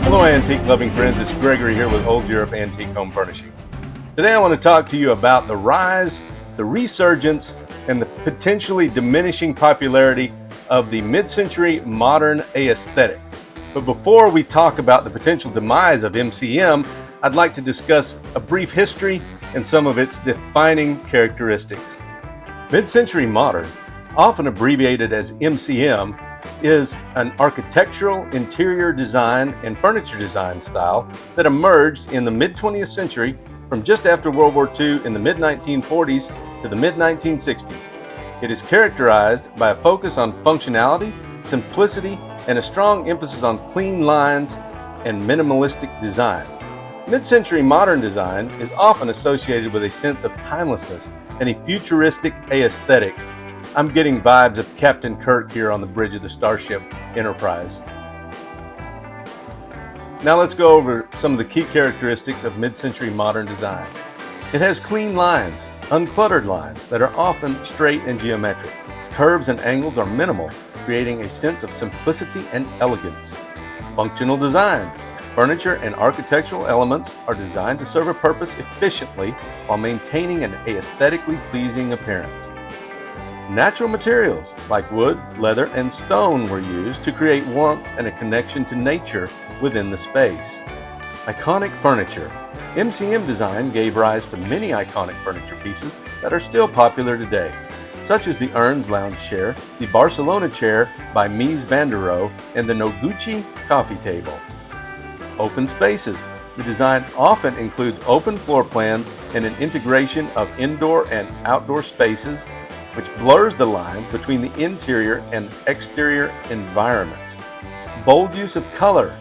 Hello antique loving friends, it's Gregory here with Old Europe Antique Home Furnishings. Today I want to talk to you about the rise, the resurgence, and the potentially diminishing popularity of the mid-century modern aesthetic. But before we talk about the potential demise of MCM, I'd like to discuss a brief history and some of its defining characteristics. Mid-century modern, often abbreviated as MCM, is an architectural, interior design, and furniture design style that emerged in the mid-20th century from just after World War II in the mid-1940s to the mid-1960s. It is characterized by a focus on functionality, simplicity, and a strong emphasis on clean lines and minimalistic design. Mid-century modern design is often associated with a sense of timelessness and a futuristic aesthetic. I'm getting vibes of Captain Kirk here on the bridge of the Starship Enterprise. Now let's go over some of the key characteristics of mid-century modern design. It has clean lines, uncluttered lines that are often straight and geometric. Curves and angles are minimal, creating a sense of simplicity and elegance. Functional design. Furniture and architectural elements are designed to serve a purpose efficiently while maintaining an aesthetically pleasing appearance. Natural materials like wood, leather, and stone were used to create warmth and a connection to nature within the space. Iconic furniture. MCM design gave rise to many iconic furniture pieces that are still popular today, such as the Ern's lounge chair, the Barcelona chair by Mies van der Rohe, and the Noguchi coffee table. Open spaces. The design often includes open floor plans and an integration of indoor and outdoor spaces, which blurs the lines between the interior and exterior environments. Bold use of color.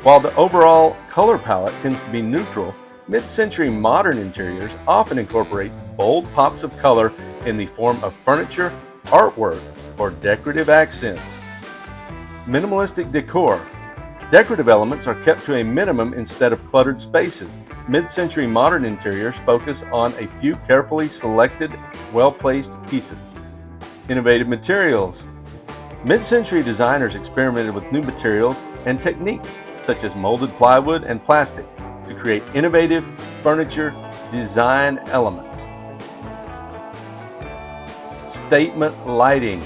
While the overall color palette tends to be neutral, mid-century modern interiors often incorporate bold pops of color in the form of furniture, artwork, or decorative accents. Minimalistic decor. Decorative elements are kept to a minimum instead of cluttered spaces. Mid-century modern interiors focus on a few carefully selected, well-placed pieces. Innovative materials. Mid-century designers experimented with new materials and techniques, such as molded plywood and plastic, to create innovative furniture design elements. Statement lighting.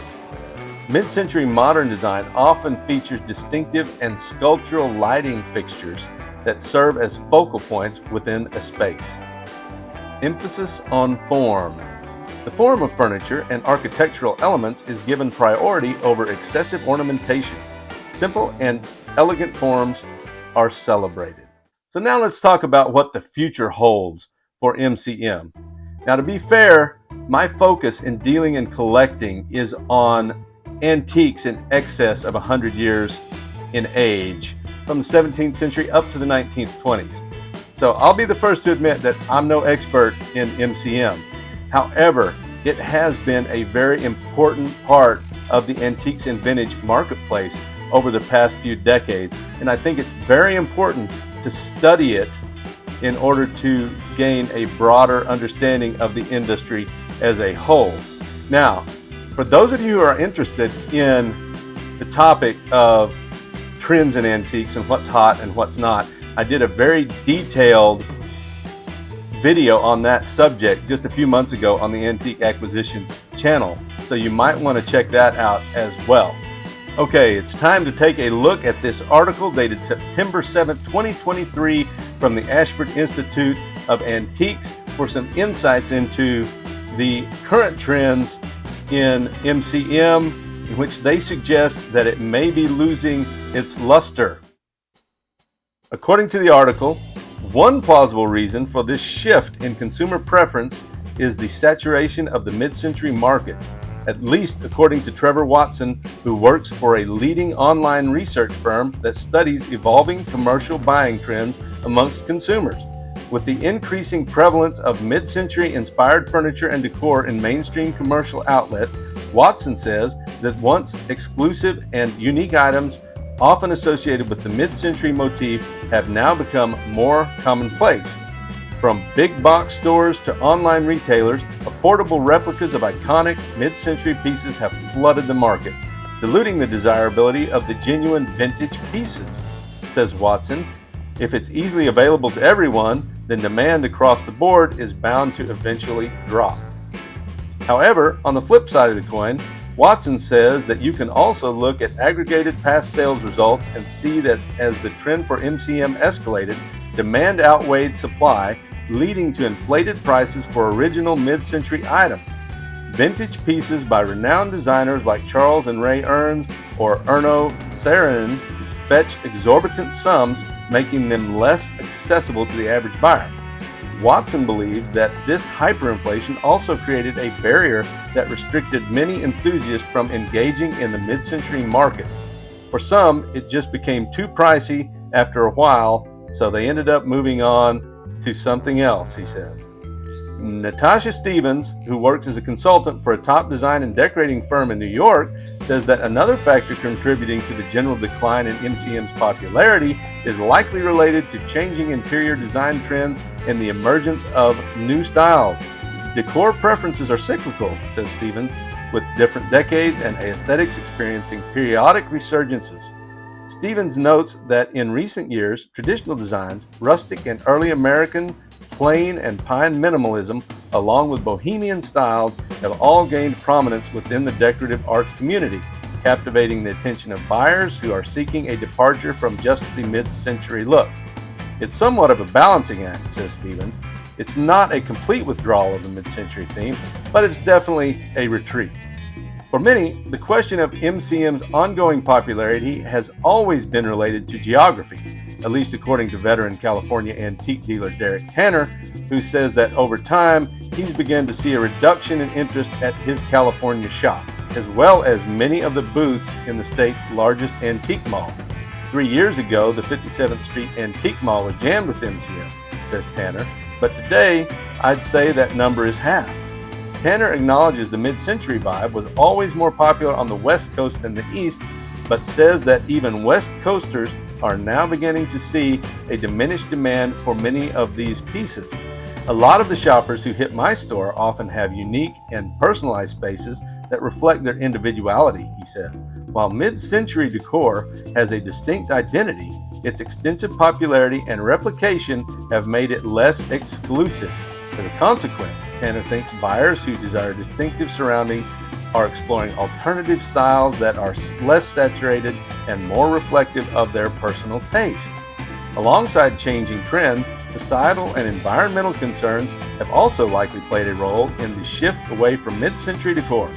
Mid-century modern design often features distinctive and sculptural lighting fixtures that serve as focal points within a space. Emphasis on form. The form of furniture and architectural elements is given priority over excessive ornamentation. Simple and elegant forms are celebrated. So now let's talk about what the future holds for MCM. Now, to be fair, my focus in dealing and collecting is on antiques in excess of 100 years in age, from the 17th century up to the 1920s. So I'll be the first to admit that I'm no expert in MCM. However, it has been a very important part of the antiques and vintage marketplace over the past few decades, and I think it's very important to study it in order to gain a broader understanding of the industry as a whole. Now, for those of you who are interested in the topic of trends in antiques and what's hot and what's not, I did a very detailed video on that subject just a few months ago on the Antique Acquisitions channel, so you might want to check that out as well. Okay, it's time to take a look at this article dated September 7th, 2023 from the Ashford Institute of Antiques for some insights into the current trends in MCM, in which they suggest that it may be losing its luster. According to the article, one plausible reason for this shift in consumer preference is the saturation of the mid-century market, at least according to Trevor Watson, who works for a leading online research firm that studies evolving commercial buying trends amongst consumers. With the increasing prevalence of mid-century inspired furniture and decor in mainstream commercial outlets, Watson says that once exclusive and unique items often associated with the mid-century motif have now become more commonplace. From big box stores to online retailers, affordable replicas of iconic mid-century pieces have flooded the market, diluting the desirability of the genuine vintage pieces, says Watson. If it's easily available to everyone, then demand across the board is bound to eventually drop. However, on the flip side of the coin, Watson says that you can also look at aggregated past sales results and see that as the trend for MCM escalated, demand outweighed supply, leading to inflated prices for original mid-century items. Vintage pieces by renowned designers like Charles and Ray Earns or Erno Saarinen fetch exorbitant sums, making them less accessible to the average buyer. Watson believes that this hyperinflation also created a barrier that restricted many enthusiasts from engaging in the mid-century market. For some, it just became too pricey after a while, so they ended up moving on to something else, he says. Natasha Stevens, who works as a consultant for a top design and decorating firm in New York, says that another factor contributing to the general decline in MCM's popularity is likely related to changing interior design trends and the emergence of new styles. Decor preferences are cyclical, says Stevens, with different decades and aesthetics experiencing periodic resurgences. Stevens notes that in recent years, traditional designs, rustic and early American, plain and pine minimalism, along with bohemian styles, have all gained prominence within the decorative arts community, captivating the attention of buyers who are seeking a departure from just the mid-century look. It's somewhat of a balancing act, says Stevens. It's not a complete withdrawal of the mid-century theme, but it's definitely a retreat. For many, the question of MCM's ongoing popularity has always been related to geography, at least according to veteran California antique dealer Derek Tanner, who says that over time, he's begun to see a reduction in interest at his California shop, as well as many of the booths in the state's largest antique mall. 3 years ago, the 57th Street Antique Mall was jammed with MCM, says Tanner, but today, I'd say that number is half. Tanner acknowledges the mid-century vibe was always more popular on the West Coast than the East, but says that even West Coasters are now beginning to see a diminished demand for many of these pieces. A lot of the shoppers who hit my store often have unique and personalized spaces that reflect their individuality, he says. While mid-century decor has a distinct identity, its extensive popularity and replication have made it less exclusive. As a consequence, Tanner thinks buyers who desire distinctive surroundings are exploring alternative styles that are less saturated and more reflective of their personal taste. Alongside changing trends, societal and environmental concerns have also likely played a role in the shift away from mid-century decor.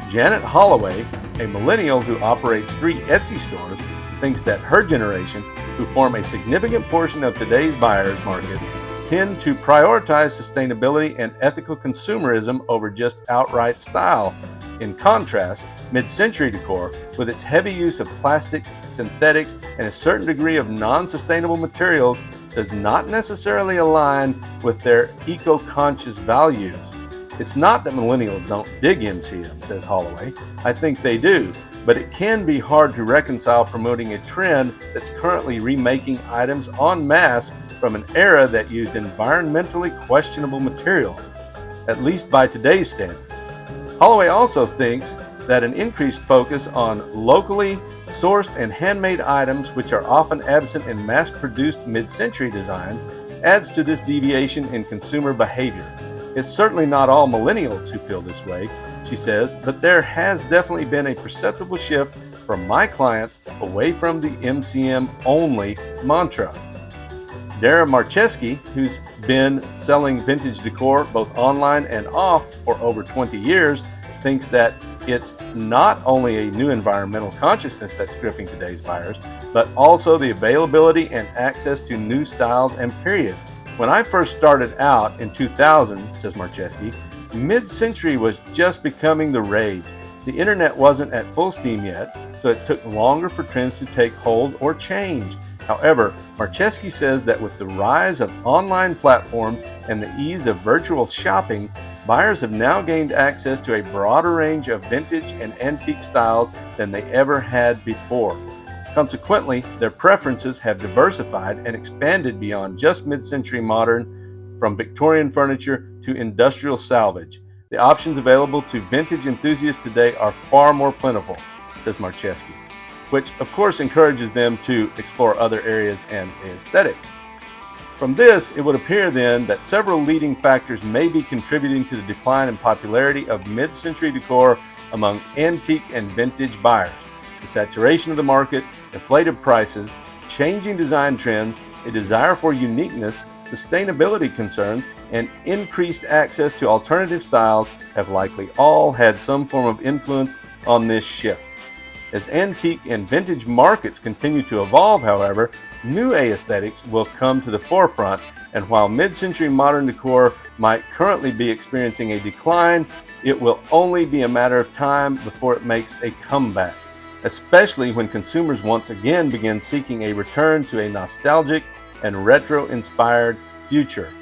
Janet Holloway, a millennial who operates 3 Etsy stores, thinks that her generation, who form a significant portion of today's buyers market, tend to prioritize sustainability and ethical consumerism over just outright style. In contrast, mid-century decor, with its heavy use of plastics, synthetics, and a certain degree of non-sustainable materials, does not necessarily align with their eco-conscious values. It's not that millennials don't dig MCM, says Holloway. I think they do, but it can be hard to reconcile promoting a trend that's currently remaking items en masse from an era that used environmentally questionable materials, at least by today's standards. Holloway also thinks that an increased focus on locally sourced and handmade items, which are often absent in mass-produced mid-century designs, adds to this deviation in consumer behavior. It's certainly not all millennials who feel this way, she says, but there has definitely been a perceptible shift from my clients away from the MCM-only mantra. Dara Marcheski, who's been selling vintage decor both online and off for over 20 years, thinks that it's not only a new environmental consciousness that's gripping today's buyers, but also the availability and access to new styles and periods. When I first started out in 2000, says Marcheski, mid-century was just becoming the rage. The internet wasn't at full steam yet, so it took longer for trends to take hold or change. However, Marcheski says that with the rise of online platforms and the ease of virtual shopping, buyers have now gained access to a broader range of vintage and antique styles than they ever had before. Consequently, their preferences have diversified and expanded beyond just mid-century modern from Victorian furniture to industrial salvage. The options available to vintage enthusiasts today are far more plentiful, says Marcheski, which of course encourages them to explore other areas and aesthetics. From this, it would appear then that several leading factors may be contributing to the decline in popularity of mid-century decor among antique and vintage buyers. The saturation of the market, inflated prices, changing design trends, a desire for uniqueness, sustainability concerns, and increased access to alternative styles have likely all had some form of influence on this shift. As antique and vintage markets continue to evolve, however, new aesthetics will come to the forefront, and while mid-century modern decor might currently be experiencing a decline, it will only be a matter of time before it makes a comeback, especially when consumers once again begin seeking a return to a nostalgic and retro-inspired future.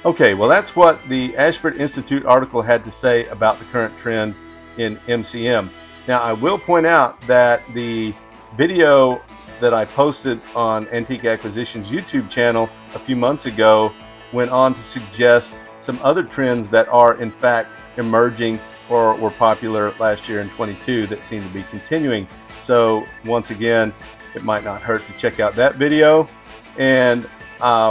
Okay, well that's what the Ashford Institute article had to say about the current trend in MCM. Now I will point out that the video that I posted on Antique Acquisitions YouTube channel a few months ago went on to suggest some other trends that are in fact emerging or were popular last year in 22 that seem to be continuing. So once again, it might not hurt to check out that video. And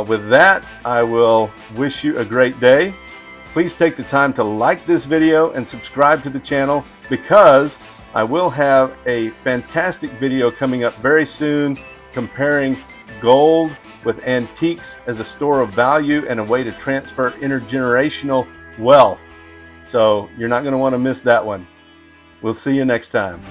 with that, I will wish you a great day. Please take the time to like this video and subscribe to the channel, because I will have a fantastic video coming up very soon comparing gold with antiques as a store of value and a way to transfer intergenerational wealth. So you're not going to want to miss that one. We'll see you next time.